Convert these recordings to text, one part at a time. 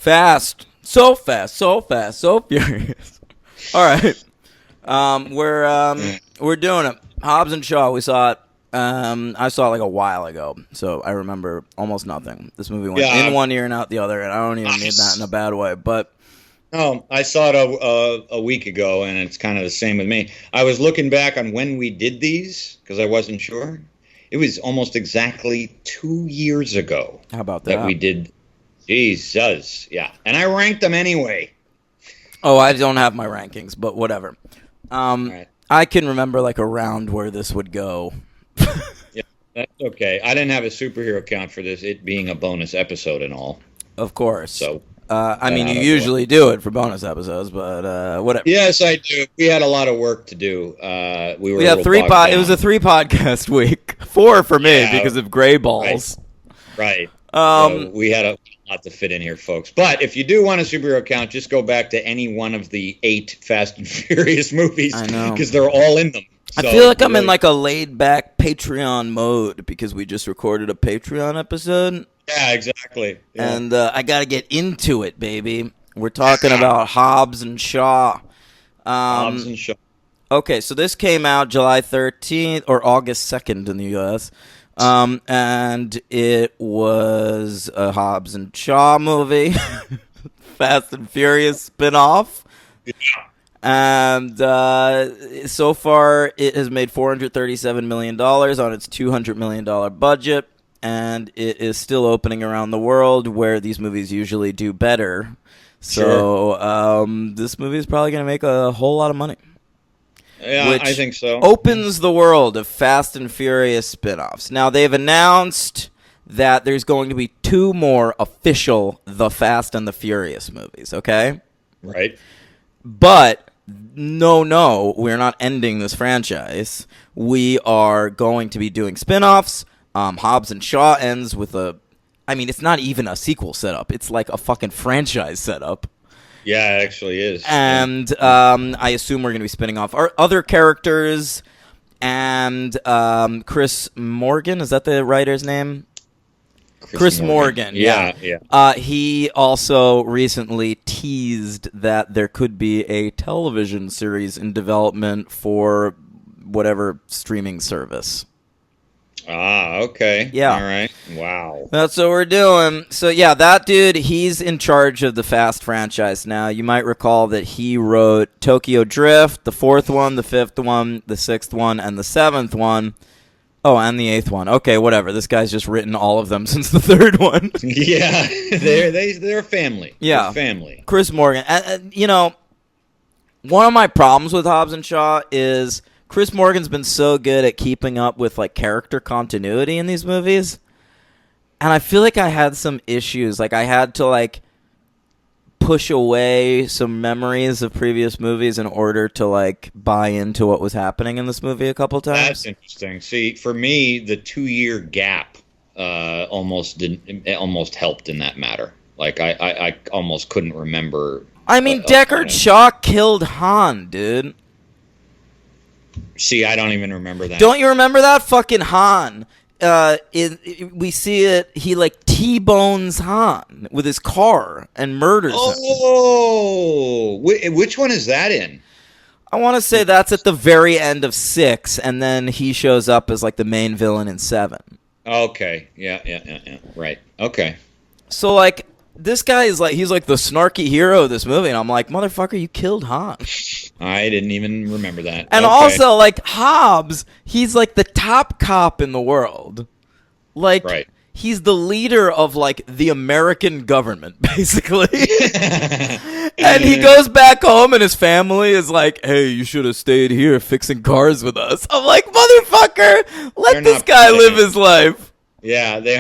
Fast. So fast, so fast, so furious. All right. We're doing it. Hobbs and Shaw, we saw it. I saw it like a while ago, so I remember almost nothing. This movie went in one ear and out the other, and I don't even mean that in a bad way, but... No, I saw it a week ago, and it's kind of the same with me. I was looking back on when we did these, because I wasn't sure. It was almost exactly 2 years ago. How about that? That we did. Jesus, yeah. And I ranked them anyway. Oh, I don't have my rankings, but whatever. Right. I can remember like around where this would go. Yeah, that's okay. I didn't have a superhero count for this, it being a bonus episode and all. Of course. So, I mean, you usually do it for bonus episodes, but whatever. Yes, I do. We had a lot of work to do. We had three. It was a 3-podcast week. 4 for me because of gray balls. Right. So we had a lot to fit in here, folks. But if you do want a superhero count, just go back to any one of the 8 Fast and Furious movies. I know, because they're all in them. So, I feel like I'm in like a laid-back Patreon mode because we just recorded a Patreon episode. Yeah, exactly. Yeah. And I got to get into it, baby. We're talking about Hobbs and Shaw. Hobbs and Shaw. Okay, so this came out July 13th or August 2nd in the U.S., and it was a Hobbs and Shaw movie, Fast and Furious spinoff. Yeah. And so far, it has made $437 million on its $200 million budget, and it is still opening around the world where these movies usually do better. So this movie is probably going to make a whole lot of money. Yeah, I think so. Opens the world of Fast and Furious spinoffs. Now, they've announced that there's going to be 2 more official The Fast and the Furious movies, okay? Right. But, no, we're not ending this franchise. We are going to be doing spinoffs. Hobbs and Shaw ends with it's not even a sequel setup. It's like a fucking franchise setup. Yeah, it actually is. And I assume we're going to be spinning off our other characters. And Chris Morgan, is that the writer's name? Chris Morgan. Yeah. He also recently teased that there could be a television series in development for whatever streaming service. Okay. Yeah. All right. Wow. That's what we're doing. So, yeah, that dude, he's in charge of the Fast franchise now. You might recall that he wrote Tokyo Drift, the 4th one, the 5th one, the 6th one, and the 7th one. Oh, and the 8th one. Okay, whatever. This guy's just written all of them since the 3rd one. Yeah. They're family. Yeah. They're family. Chris Morgan. One of my problems with Hobbs and Shaw is... Chris Morgan's been so good at keeping up with like character continuity in these movies, and I feel like I had some issues. Like I had to like push away some memories of previous movies in order to like buy into what was happening in this movie a couple times. That's interesting. See, for me, the 2-year gap almost helped in that matter. Like I almost couldn't remember. I mean, Deckard Shaw killed Han, dude. See, I don't even remember that. Don't you remember that? Fucking Han. We see it, he like T-bones Han with his car and murders him. Oh, which one is that in? I want to say that's at the very end of 6, and then he shows up as like the main villain in 7. Okay, yeah, right, okay. So like, this guy is like, he's like the snarky hero of this movie, and I'm like, motherfucker, you killed Han. I didn't even remember that. And also, like, Hobbs, he's like the top cop in the world. Like, right. He's the leader of, like, the American government, basically. And he goes back home, and his family is like, hey, you should have stayed here fixing cars with us. I'm like, motherfucker, let this guy live his life. Yeah, they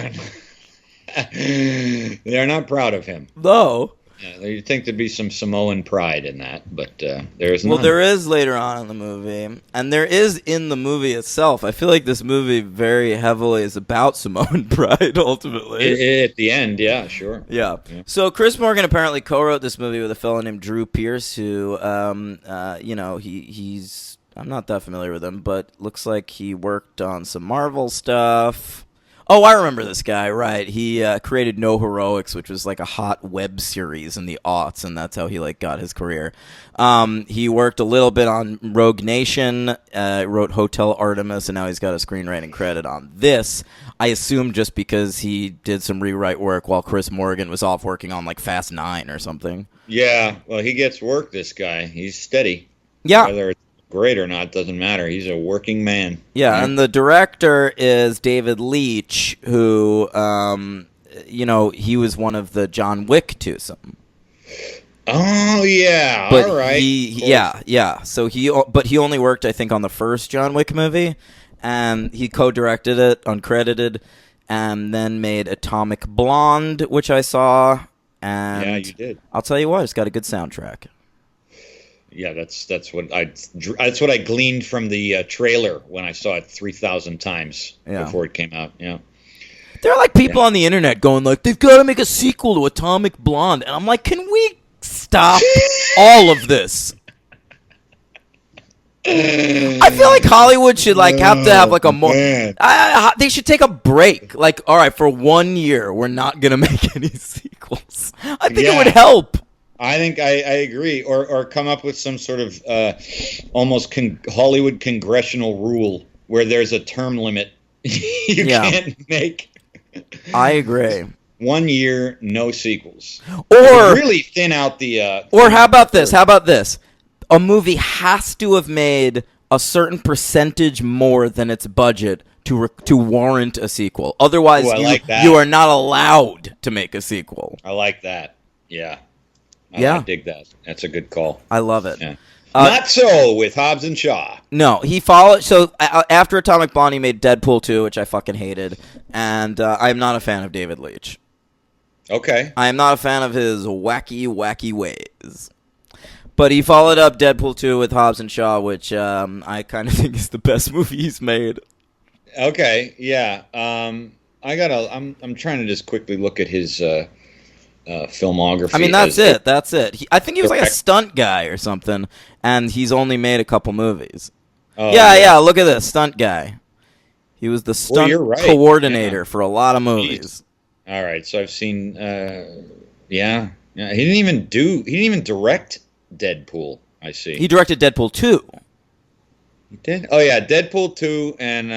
are not proud of him. No. Yeah, you'd think there'd be some Samoan pride in that, but there is none. Well, there is later on in the movie, and there is in the movie itself. I feel like this movie very heavily is about Samoan pride, ultimately. At the end, yeah, sure. Yeah. So Chris Morgan apparently co-wrote this movie with a fellow named Drew Pearce, who, he's... I'm not that familiar with him, but looks like he worked on some Marvel stuff. Oh, I remember this guy, right. He created No Heroics, which was like a hot web series in the aughts, and that's how he like got his career. He worked a little bit on Rogue Nation, wrote Hotel Artemis, and now he's got a screenwriting credit on this. I assume just because he did some rewrite work while Chris Morgan was off working on like Fast 9 or something. Yeah, well, he gets work, this guy. He's steady. Yeah. Whether it's great or not doesn't matter. He's a working man. Yeah, and the director is David Leitch, who, he was one of the John Wick twosome. Oh yeah, But all right. Yeah. So he only worked, I think, on the first John Wick movie, and he co-directed it, uncredited, and then made Atomic Blonde, which I saw. And yeah, you did. I'll tell you what, it's got a good soundtrack. Yeah, that's what I gleaned from the trailer when I saw it 3,000 times before it came out. Yeah, there are like people on the internet going like, they've got to make a sequel to Atomic Blonde, and I'm like, can we stop all of this? I feel like Hollywood should like have to have like a more. They should take a break. Like, all right, for 1 year, we're not gonna make any sequels. I think it would help. I think I agree, or come up with some sort of almost Hollywood congressional rule where there's a term limit you can't make. I agree. 1 year, no sequels, or really thin out the. Or how about this? How about this? A movie has to have made a certain percentage more than its budget to warrant a sequel. Otherwise, you are not allowed to make a sequel. I like that. Yeah. I dig that. That's a good call. I love it. Yeah. Not so with Hobbs and Shaw. No, he followed. So after Atomic Blonde, he made Deadpool 2, which I fucking hated, and I am not a fan of David Leitch. Okay. I am not a fan of his wacky ways. But he followed up Deadpool 2 with Hobbs and Shaw, which I kind of think is the best movie he's made. Okay. Yeah. I'm trying to just quickly look at his. Filmography. I mean, that's it. I think he was like a stunt guy or something, and he's only made a couple movies. Oh, yeah. Look at this, stunt guy. He was the stunt coordinator for a lot of movies. All right, so I've seen. He didn't even direct Deadpool. I see. He directed Deadpool 2. He did. Oh yeah, Deadpool 2, and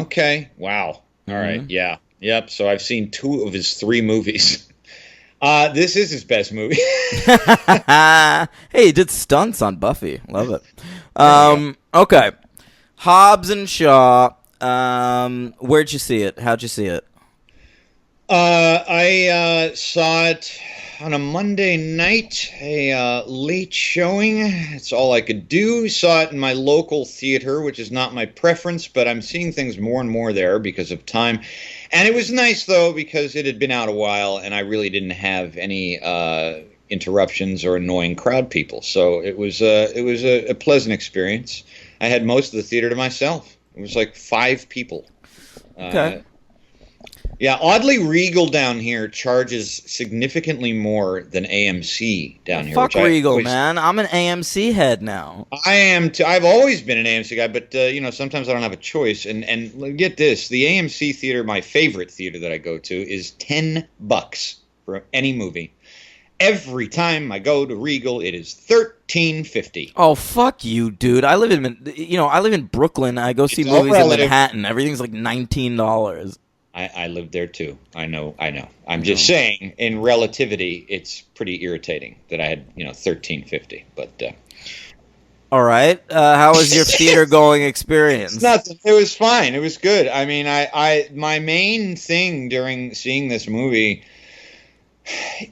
okay, wow. All right, yeah, yep. So I've seen 2 of his 3 movies. This is his best movie. Hey, he did stunts on Buffy. Love it. Okay. Hobbs and Shaw. Where'd you see it? How'd you see it? I saw it on a Monday night, a late showing. It's all I could do. Saw it in my local theater, which is not my preference, but I'm seeing things more and more there because of time. And it was nice, though, because it had been out a while, and I really didn't have any interruptions or annoying crowd people. So it was a pleasant experience. I had most of the theater to myself. It was like 5 people. Okay. Yeah, oddly, Regal down here charges significantly more than AMC down here. Fuck Regal, man. I'm an AMC head now. I am too. I've always been an AMC guy, but sometimes I don't have a choice. And get this, the AMC theater, my favorite theater that I go to, is $10 for any movie. Every time I go to Regal, it is $13.50. Oh, fuck you, dude! I live in Brooklyn. I go see movies in Manhattan. Everything's like $19. I lived there too. I know. I'm just saying, in relativity, it's pretty irritating that I had $13.50. But all right, how was your theater going experience? It's nothing. It was fine. It was good. I mean, my main thing during seeing this movie,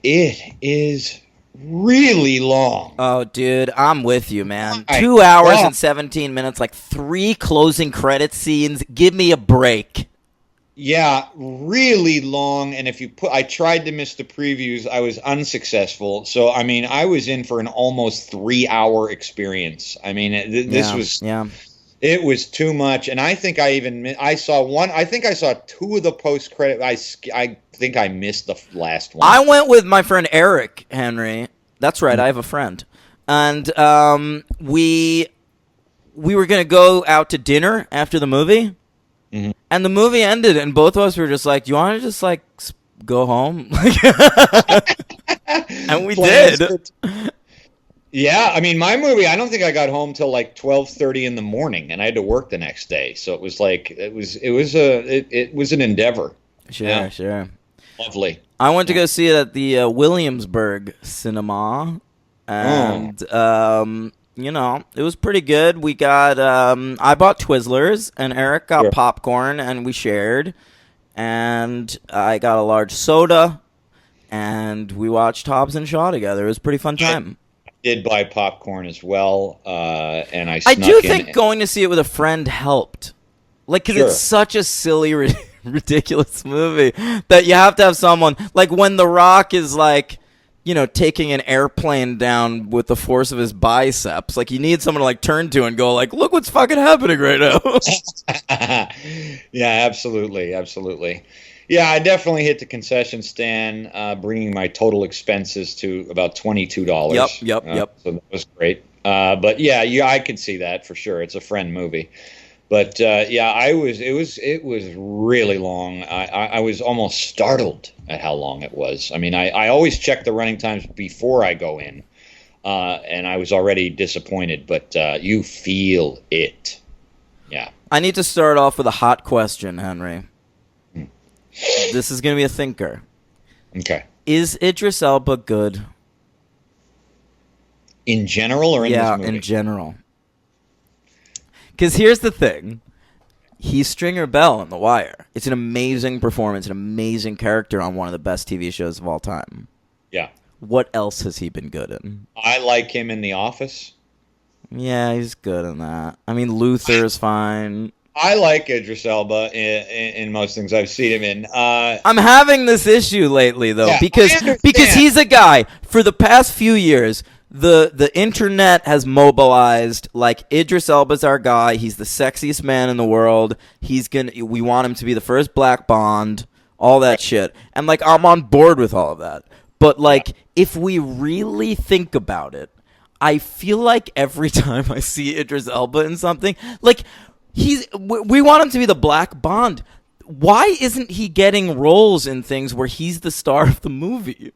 it is really long. Oh, dude, I'm with you, man. 2 hours and 17 minutes, like 3 closing credit scenes. Give me a break. Yeah, really long, and I tried to miss the previews. I was unsuccessful. So, I mean, I was in for an almost 3-hour experience. I mean, it was too much, and I think I saw 2 of the post-credit. I think I missed the last one. I went with my friend Eric Henry. That's right, I have a friend. And we were going to go out to dinner after the movie. Mm-hmm. And the movie ended, and both of us were just like, "Do you want to just like go home?" And we did. Yeah, I mean, my movie, I don't think I got home till like 12:30 in the morning, and I had to work the next day. So it was like it was an endeavor. Sure, Yeah. sure. Lovely. I went to go see it at the Williamsburg Cinema, and you know, it was pretty good. We got I bought Twizzlers, and Eric got popcorn, and we shared. And I got a large soda, and we watched Hobbs and Shaw together. It was a pretty fun time. I did buy popcorn as well, and I do think going to see it with a friend helped. Like, because it's such a silly, ridiculous movie that you have to have someone. Like, when The Rock is, like, you know, taking an airplane down with the force of his biceps. Like, you need someone to, like, turn to and go, like, look what's fucking happening right now. Yeah, absolutely. Absolutely. Yeah, I definitely hit the concession stand, bringing my total expenses to about $22. Yep. So that was great. But yeah, I could see that for sure. It's a friend movie. But yeah, it was really long. I was almost startled at how long it was. I mean, I always check the running times before I go in, and I was already disappointed. But you feel it. Yeah. I need to start off with a hot question, Henry. This is going to be a thinker. Okay. Is Idris Elba good? In general or in this movie? Yeah, in general. Because here's the thing. He's Stringer Bell in The Wire. It's an amazing performance, an amazing character on one of the best TV shows of all time. Yeah. What else has he been good in? I like him in The Office. Yeah, he's good in that. I mean, Luther is fine. I like Idris Elba in most things I've seen him in. I'm having this issue lately, though, Yeah, because he's a guy, for the past few years, the internet has mobilized, like, Idris Elba's our guy. He's the sexiest man in the world. We want him to be the first Black Bond, all that shit. And, like, I'm on board with all of that. But, like, if we really think about it, I feel like every time I see Idris Elba in something, like, we want him to be the Black Bond. Why isn't he getting roles in things where he's the star of the movie?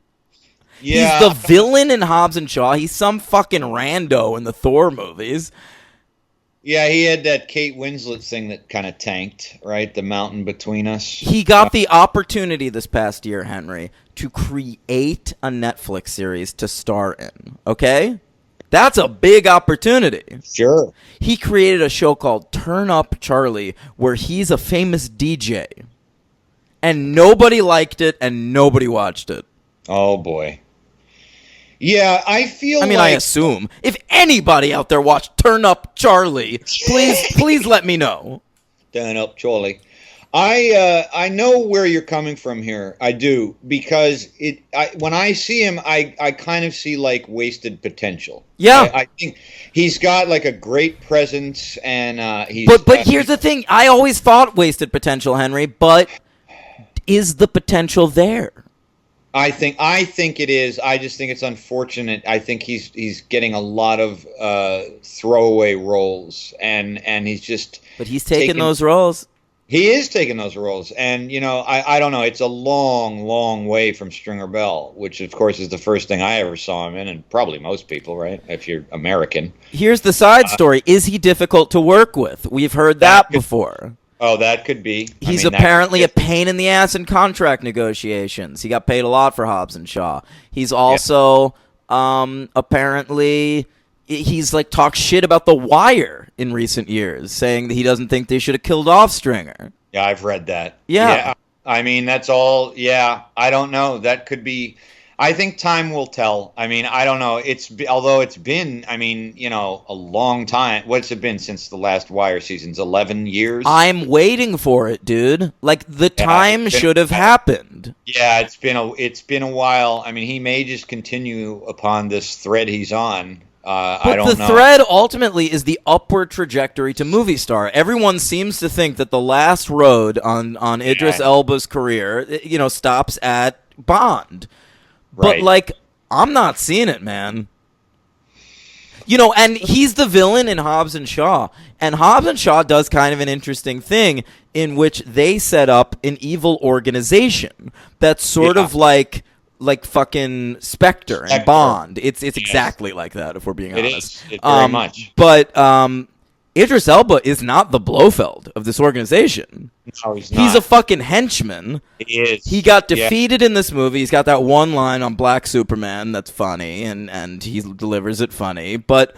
Yeah. He's the villain in Hobbs and Shaw. He's some fucking rando in the Thor movies. Yeah, he had that Kate Winslet thing that kind of tanked, right? The Mountain Between Us. He got the opportunity this past year, Henry, to create a Netflix series to star in. Okay? That's a big opportunity. Sure. He created a show called Turn Up Charlie where he's a famous DJ. And nobody liked it and nobody watched it. Oh, boy. Yeah, I assume. If anybody out there watched Turn Up Charlie, please let me know. Turn Up Charlie. I know where you're coming from here. I do, because when I see him, I kind of see like wasted potential. Yeah, I think he's got like a great presence, and he's. But here's the thing: I always thought wasted potential, Henry. But is the potential there? I think it is. I just think it's unfortunate. I think he's getting a lot of throwaway roles, and he's just. But he's taking those roles. He is taking those roles, and I don't know. It's a long, long way from Stringer Bell, which of course is the first thing I ever saw him in, and probably most people, right? If you're American. Here's the side story: is he difficult to work with? We've heard that before. Oh, that could be. He's apparently a pain in the ass in contract negotiations. He got paid a lot for Hobbs and Shaw. He's also apparently. He's like talked shit about The Wire in recent years, saying that he doesn't think they should have killed off Stringer. Yeah, I've read that. Yeah. I mean, that's all. Yeah, I don't know. That could be. I think time will tell. I mean, I don't know. Although it's been, I mean, a long time. What's it been since the last Wire seasons? 11 years. I'm waiting for it, dude. Like the time should have happened. Yeah, it's been a while. I mean, he may just continue upon this thread he's on. I don't know. But the thread ultimately is the upward trajectory to movie star. Everyone seems to think that the last road on Idris Elba's career, stops at Bond. Right. But, I'm not seeing it, man. And he's the villain in Hobbs and Shaw. And Hobbs and Shaw does kind of an interesting thing in which they set up an evil organization that's sort of like fucking Spectre and Bond. It's exactly like that, if we're being honest. It is. Very much. But Idris Elba is not the Blofeld of this organization. No, he's not. He's a fucking henchman. He is. He got defeated in this movie. He's got that one line on Black Superman that's funny, and he delivers it funny. But,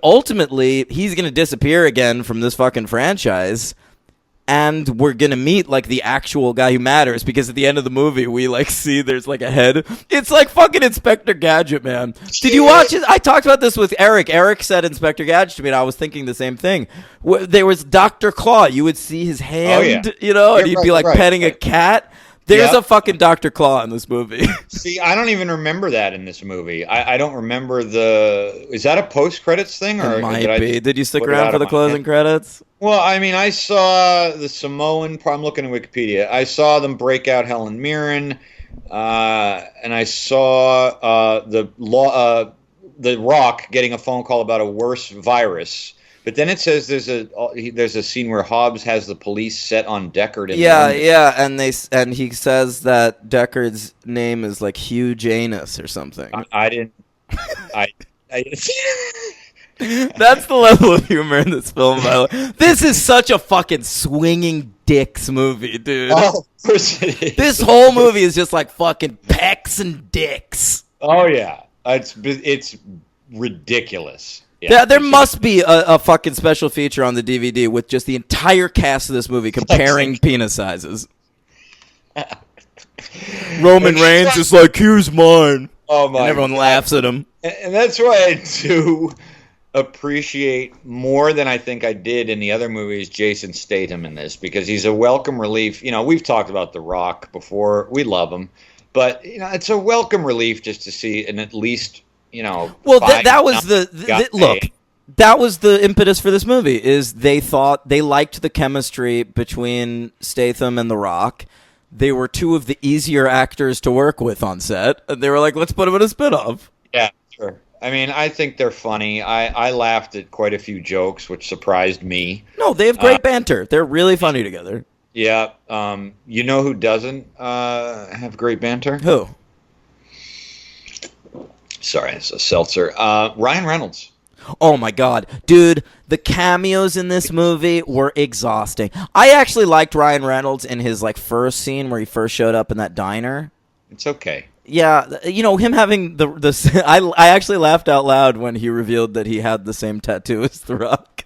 ultimately, he's going to disappear again from this fucking franchise. And we're going to meet, the actual guy who matters, because at the end of the movie, we, see there's, a head. It's like fucking Inspector Gadget, man. Did you watch it? I talked about this with Eric. Eric said Inspector Gadget to me, and I was thinking the same thing. There was Dr. Claw. You would see his hand, and he'd be, petting a cat. There's a fucking Dr. Claw in this movie. See, I don't even remember that in this movie. I don't remember Is that a post-credits thing? Or it might be. Did you stick around for the closing credits? Well, I saw the Samoan. I'm looking at Wikipedia. I saw them break out Helen Mirren, and I saw the Rock getting a phone call about a worse virus. But then it says there's a scene where Hobbs has the police set on Deckard. And he says that Deckard's name is Hugh Janus or something. I didn't. That's the level of humor in this film. This is such a fucking swinging dicks movie, dude. Oh, of course it is. This whole movie is just fucking pecs and dicks. Oh yeah, it's ridiculous. Yeah, there must be a fucking special feature on the DVD with just the entire cast of this movie comparing penis sizes. Roman Reigns is here's mine. Oh my! And everyone laughs at him. And that's why I do appreciate more than I think I did in the other movies Jason Statham in this, because he's a welcome relief. We've talked about The Rock before. We love him. But, it's a welcome relief just to see an at least... Well, that was that was the impetus for this movie. Is they thought they liked the chemistry between Statham and The Rock. They were two of the easier actors to work with on set, and they were like, "Let's put them in a spinoff." Yeah, sure. I think they're funny. I laughed at quite a few jokes, which surprised me. No, they have great banter. They're really funny together. Yeah. You know who doesn't have great banter? Who? Sorry, it's a seltzer. Ryan Reynolds. Oh my god. Dude, the cameos in this movie were exhausting. I actually liked Ryan Reynolds in his first scene where he first showed up in that diner. It's okay. Yeah, him having the I actually laughed out loud when he revealed that he had the same tattoo as The Rock.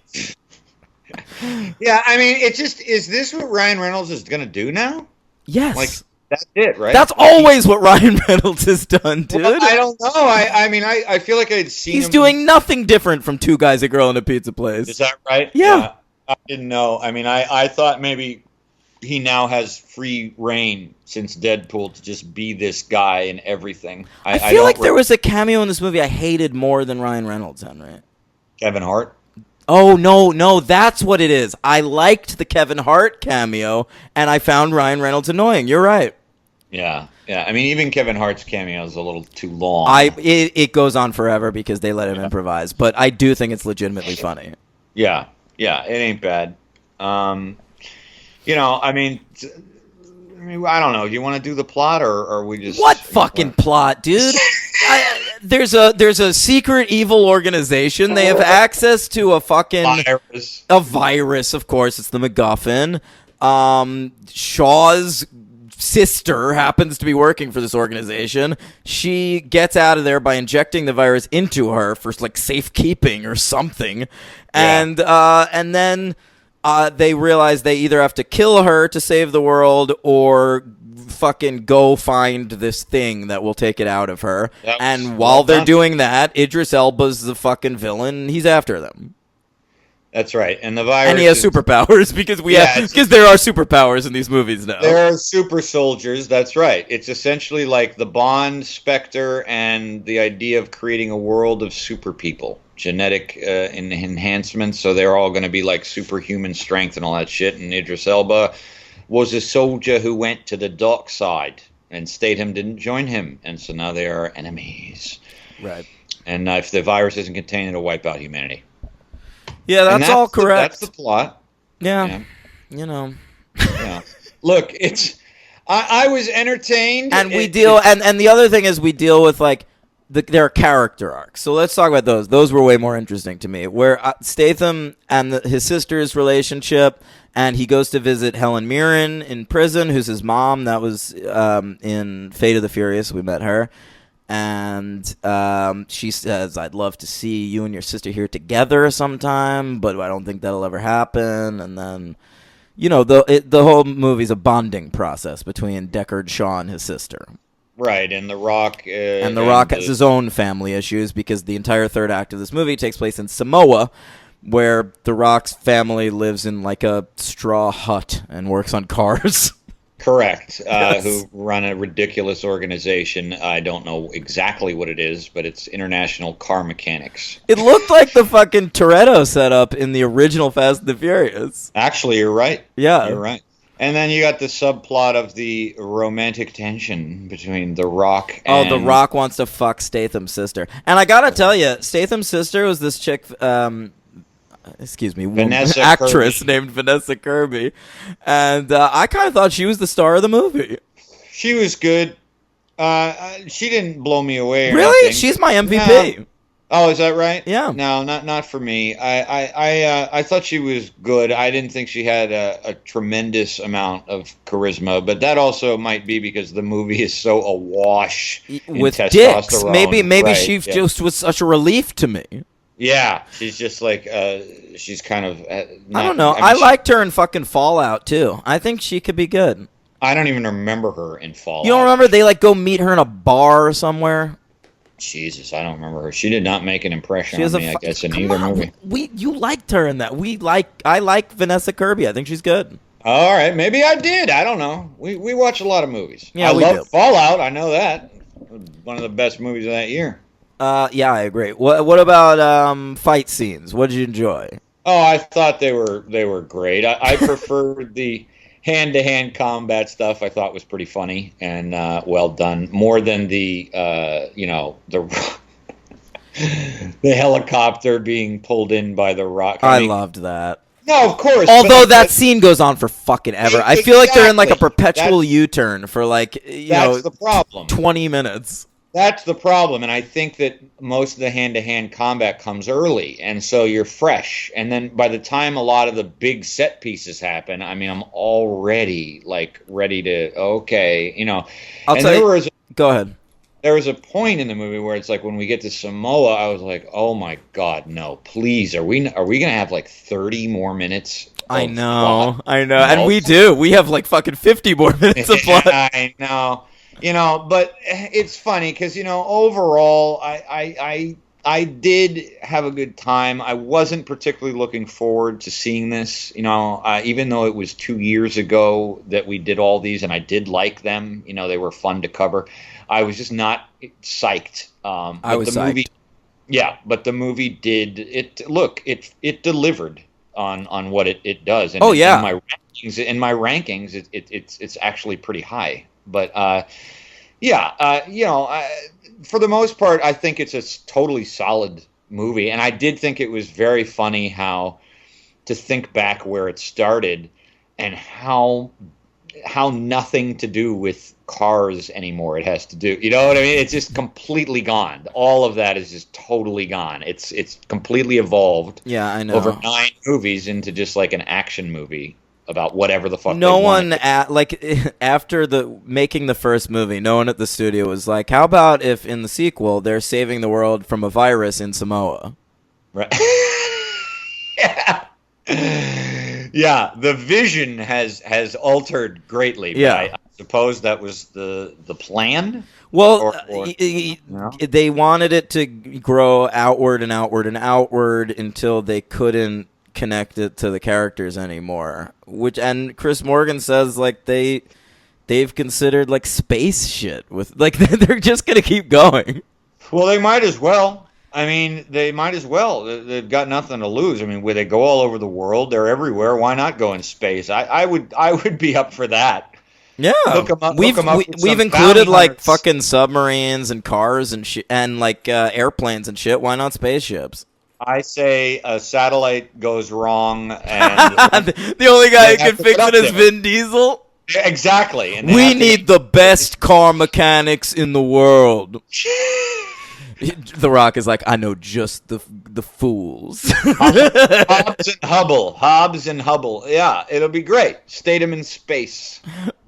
Yeah, it's just, is this what Ryan Reynolds is going to do now? Yes. That's it, right? That's always what Ryan Reynolds has done, dude. Well, I don't know. I feel like I'd seen He's him. doing nothing different from Two Guys, a Girl, and a Pizza Place. Is that right? Yeah. I didn't know. I thought maybe he now has free reign since Deadpool to just be this guy in everything. I feel like there was a cameo in this movie I hated more than Ryan Reynolds, Henry. Kevin Hart? Oh, no, that's what it is. I liked the Kevin Hart cameo, and I found Ryan Reynolds annoying. You're right. Yeah. Even Kevin Hart's cameo is a little too long. It goes on forever because they let him improvise, but I do think it's legitimately funny. Yeah, it ain't bad. I don't know. Do you want to do the plot, or we just... What fucking plot, dude? There's a secret evil organization. They have access to a fucking... virus. A virus, of course. It's the MacGuffin. Shaw's sister happens to be working for this organization. She gets out of there by injecting the virus into her for safekeeping or something. And then they realize they either have to kill her to save the world or fucking go find this thing that will take it out of her. And while they're doing that, Idris Elba's the fucking villain. He's after them. That's right, and the virus. And he has superpowers because there are superpowers in these movies now. There are super soldiers. That's right. It's essentially like the Bond, Spectre, and the idea of creating a world of super people, genetic enhancements. So they're all going to be superhuman strength and all that shit. And Idris Elba was a soldier who went to the dark side, and Statham didn't join him, and so now they are enemies. Right. And if the virus isn't contained, it'll wipe out humanity. Yeah, that's all correct. That's the plot. Yeah, you know. Yeah. Look, I was entertained, and we deal, and the other thing is we deal with like their character arcs. So let's talk about those. Those were way more interesting to me. Where Statham and his sister's relationship, and he goes to visit Helen Mirren in prison, who's his mom. That was in Fate of the Furious. We met her. And she says, I'd love to see you and your sister here together sometime, but I don't think that'll ever happen. And then, you know, the whole movie's a bonding process between Deckard Shaw and his sister. Right, and The Rock... and The Rock has his own family issues because the entire third act of this movie takes place in Samoa, where The Rock's family lives in like a straw hut and works on cars. Correct. Yes. Who run a ridiculous organization. I don't know exactly what it is, but it's International Car Mechanics. It looked like the fucking Toretto setup in the original Fast and the Furious. Actually, you're right. Yeah. You're right. And then you got the subplot of the romantic tension between The Rock and... Oh, The Rock wants to fuck Statham's sister. And I gotta tell you, Statham's sister was this chick... actress Kirby. named Vanessa Kirby, and I kind of thought she was the star of the movie. She was good. She didn't blow me away. Or Really, anything. she's my MVP. Yeah. Oh, is that right? Yeah. No, not for me. I thought she was good. I didn't think she had a tremendous amount of charisma, but that also might be because the movie is so awash with in dicks. testosterone. Maybe Right, she yeah. just was such a relief to me. Yeah, she's just like she's kind of. I don't know. I liked her in fucking Fallout too. I think she could be good. I don't even remember her in Fallout. You don't remember they like go meet her in a bar somewhere? Jesus, I don't remember her. She did not make an impression She on has me, I guess, in Come either on. movie. You liked her in that. I like Vanessa Kirby. I think she's good. All right, maybe I did. I don't know. We watch a lot of movies. Yeah, I we love do. Fallout. I know that. One of the best movies of that year. Yeah, I agree. What about fight scenes? What did you enjoy? Oh, I thought they were great. I preferred the hand-to-hand combat stuff. I thought was pretty funny and well done. More than the the the helicopter being pulled in by the Rock. I loved that. No, of course. Although that scene goes on for fucking ever. I feel like they're in like a Exactly. perpetual U-turn for like That's the problem. 20 minutes. That's the problem, and I think that most of the hand-to-hand combat comes early, and so you're fresh. And then by the time a lot of the big set pieces happen, I mean, I'm already like ready to I'll tell you. Go ahead. There was a point in the movie where it's like when we get to Samoa, I was like, "Oh my God, no! Please, are we gonna have like 30 more minutes?" I know, and we do. We have like fucking 50 more minutes of plot. I know. But it's funny because overall, I did have a good time. I wasn't particularly looking forward to seeing this. Even though it was 2 years ago that we did all these, and I did like them. They were fun to cover. I was just not psyched. I was psyched. Movie, yeah, but the movie did it. Look, it delivered on what it does. And in my rankings, it's actually pretty high. But for the most part, I think it's a totally solid movie, and I did think it was very funny how to think back where it started and how nothing to do with cars anymore it has to do. You know what I mean? It's just completely gone. All of that is just totally gone. It's completely evolved. Yeah, I know. Over 9 movies into just like an action movie about whatever the fuck. No one after making the first movie, no one at the studio was like, "How about if in the sequel they're saving the world from a virus in Samoa?" Right. Yeah, the vision has altered greatly. But Yeah. I suppose that was the plan. Well, they wanted it to grow outward and outward and outward until they couldn't connect it to the characters anymore. And Chris Morgan says like they've considered like space shit with like they're just gonna keep going. Well, they might as well. I mean, they might as well. They've got nothing to lose. I mean, where they go all over the world, they're everywhere. Why not go in space? I would be up for that. Yeah, Hook 'em up. we've Hook 'em up we, with we've some included bounty like hunters. fucking submarines and cars and shit, and like airplanes and shit. Why not spaceships? I say a satellite goes wrong, and The only guy they who have can to fix get it up is there. Vin Diesel. Exactly, and they We have to need the best car mechanics in the world. The Rock is like, I know just the fools. Hobbs and Hubble. Hobbs and Hubble. Yeah, it'll be great. State him in space.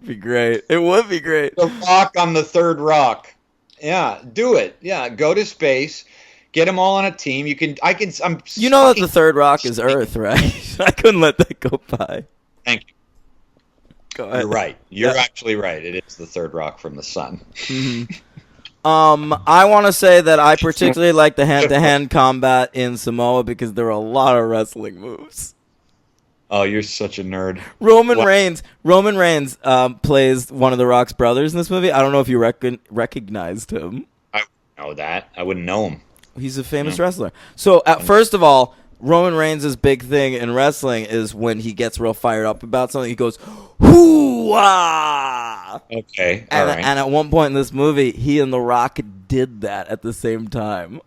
Be great. It would be great. The Rock on the third rock. Yeah, do it. Yeah, go to space. Get them all on a team. You can. I can. I'm. You know that fucking- the third rock is Earth, right? I couldn't let that go by. Thank you. Go ahead. You're right. You're Yeah. actually right. It is the third rock from the sun. I want to say that I particularly like the hand-to-hand combat in Samoa because there are a lot of wrestling moves. Oh, you're such a nerd. Roman What? Reigns plays one of the Rock's brothers in this movie. I don't know if you recognized him. I wouldn't know that. I wouldn't know him. He's a famous wrestler. So, first of all, Roman Reigns' big thing in wrestling is when he gets real fired up about something, he goes, hoo-ah! Okay. All And, right. and at one point in this movie, he and The Rock did that at the same time.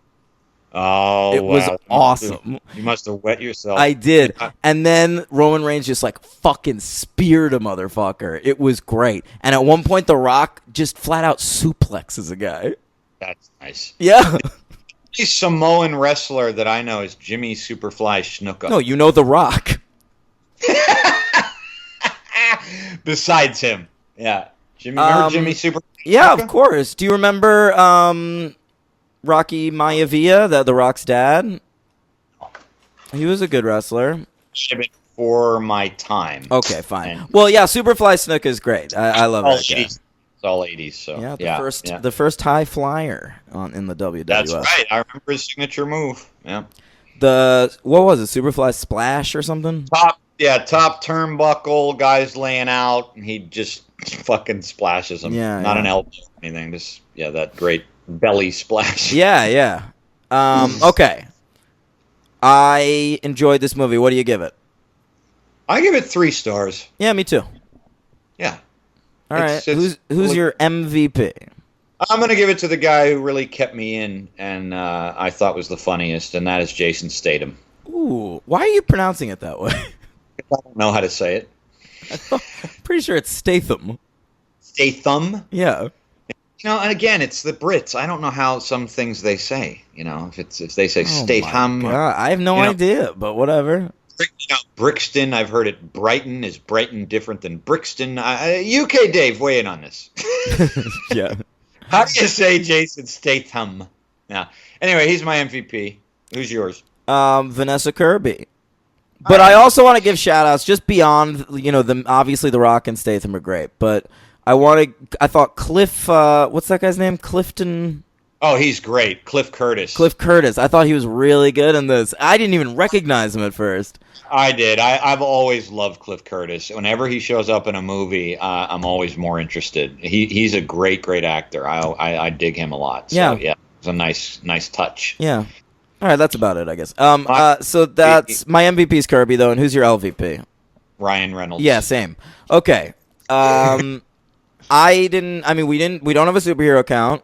Oh, It was wow. awesome. You must have wet yourself. I did. And then Roman Reigns just like fucking speared a motherfucker. It was great. And at one point, The Rock just flat out suplexes a guy. That's nice. Yeah. The Samoan wrestler that I know is Jimmy Superfly Snuka. No, you know The Rock. Besides him. Yeah. Remember Jimmy Super? Yeah, of course. Do you remember Rocky Maivia, the Rock's dad? He was a good wrestler. For my time. Okay, fine. And- Well, yeah, Superfly Snook is great. I love all that guy. 80s. It's all 80s. So Yeah, yeah. the first high flyer in the WWF. That's right. I remember his signature move. Yeah. What was it? Superfly Splash or something? Top turnbuckle, guys laying out, and he just fucking splashes them. Yeah, Not yeah. an elbow or anything. Just that great belly splash. Yeah. Okay. I enjoyed this movie. What do you give it? I give it 3 stars. Yeah, me too. Yeah. All right. It's Who's your MVP? I'm going to give it to the guy who really kept me in and I thought was the funniest, and that is Jason Statham. Ooh, why are you pronouncing it that way? I don't know how to say it. Pretty sure it's Statham. Statham? Yeah. And again, it's the Brits. I don't know how some things they say. If they say Oh Statham. my God, I have no idea, but whatever. Brixton, I've heard it. Brighton, is Brighton different than Brixton? UK Dave, weigh in on this. Yeah. How do you say Jason Statham? Now, anyway, he's my MVP. Who's yours? Vanessa Kirby. But I also want to give shout outs just beyond, obviously The Rock and Statham are great, but I thought Cliff, what's that guy's name? Clifton. Oh, he's great. Cliff Curtis. Cliff Curtis. I thought he was really good in this. I didn't even recognize him at first. I did. I've always loved Cliff Curtis. Whenever he shows up in a movie, I'm always more interested. He's a great actor. I dig him a lot. So, yeah, it's a nice touch. Yeah. All right, that's about it, I guess. So that's my MVP's Kirby though, and who's your LVP? Ryan Reynolds. Yeah, same. Okay. We don't have a superhero count.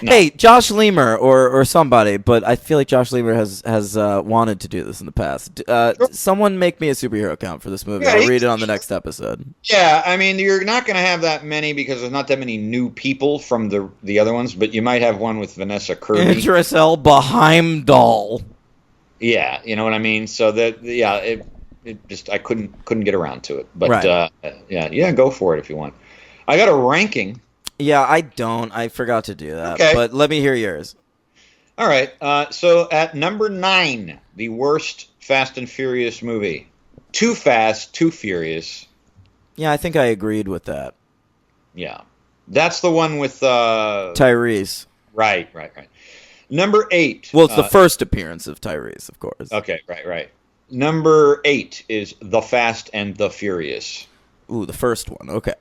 No. Hey, Josh Lemur or somebody, but I feel like Josh Lemur has wanted to do this in the past. Someone make me a superhero count for this movie. Yeah, I'll read it on the next episode. Yeah, you're not going to have that many because there's not that many new people from the other ones, but you might have one with Vanessa Kirby. Idris Elba Heimdall. Yeah, you know what I mean? So it just I couldn't get around to it. But Right. Yeah, go for it if you want. I got a ranking. Yeah, I don't. I forgot to do that. Okay. But let me hear yours. All right. So at number 9, the worst Fast and Furious movie. Too Fast, Too Furious. Yeah, I think I agreed with that. Yeah. That's the one with Tyrese. Right. Number 8. Well, it's the first appearance of Tyrese, of course. Okay, right. Number 8 is The Fast and the Furious. Ooh, the first one. Okay.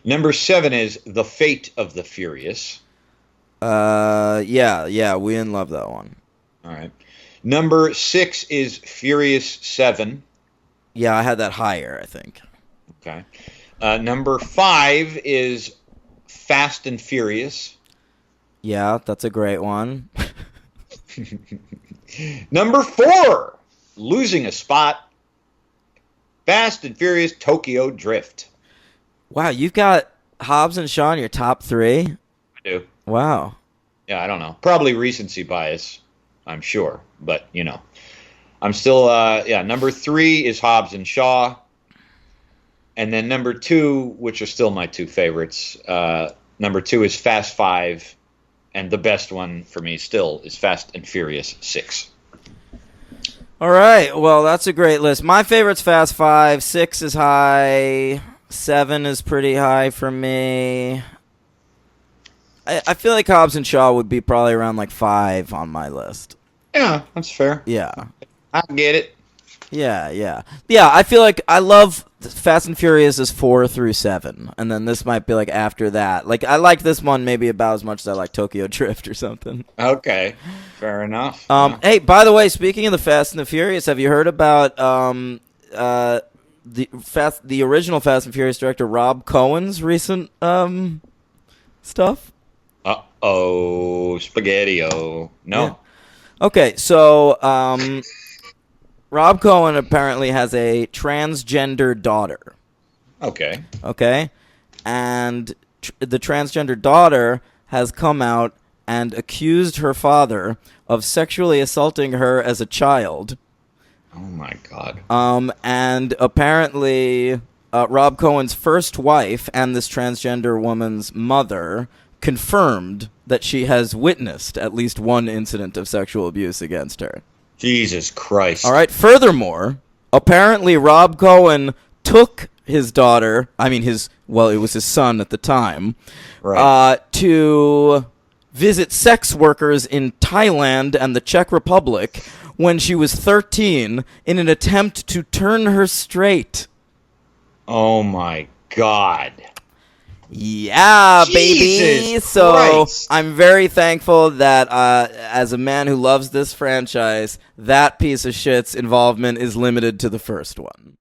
Number 7 is The Fate of the Furious. Yeah, we didn't love that one. All right. Number 6 is Furious 7. Yeah, I had that higher, I think. Okay. Number 5 is Fast and Furious. Yeah, that's a great one. Number 4, losing a spot, Fast and Furious Tokyo Drift. Wow, you've got Hobbs and Shaw in your top 3? I do. Wow. Yeah, I don't know. Probably recency bias, I'm sure. But, I'm still, number 3 is Hobbs and Shaw. And then number 2, which are still my 2 favorites, number 2 is Fast 5. And the best one for me still is Fast and Furious 6. All right. Well, that's a great list. My favorite's Fast 5. 6 is high. 7 is pretty high for me. I feel like Hobbs and Shaw would be probably around like 5 on my list. Yeah, that's fair. Yeah. I get it. Yeah. I feel like I love Fast and Furious is 4 through 7, and then this might be like after that. Like I like this one maybe about as much as I like Tokyo Drift or something. Okay, fair enough. Hey, by the way, speaking of the Fast and the Furious, have you heard about the original Fast and Furious director Rob Cohen's recent stuff? Spaghetti-o. No. Yeah. Okay, so Rob Cohen apparently has a transgender daughter. Okay. And the transgender daughter has come out and accused her father of sexually assaulting her as a child. Oh, my God. And apparently Rob Cohen's first wife and this transgender woman's mother confirmed that she has witnessed at least one incident of sexual abuse against her. Jesus Christ. All right. Furthermore, apparently Rob Cohen took his daughter, it was his son at the time, right. To visit sex workers in Thailand and the Czech Republic when she was 13 in an attempt to turn her straight. Oh, my God. Yeah, baby. Jesus So Christ. I'm very thankful that as a man who loves this franchise, that piece of shit's involvement is limited to the first one.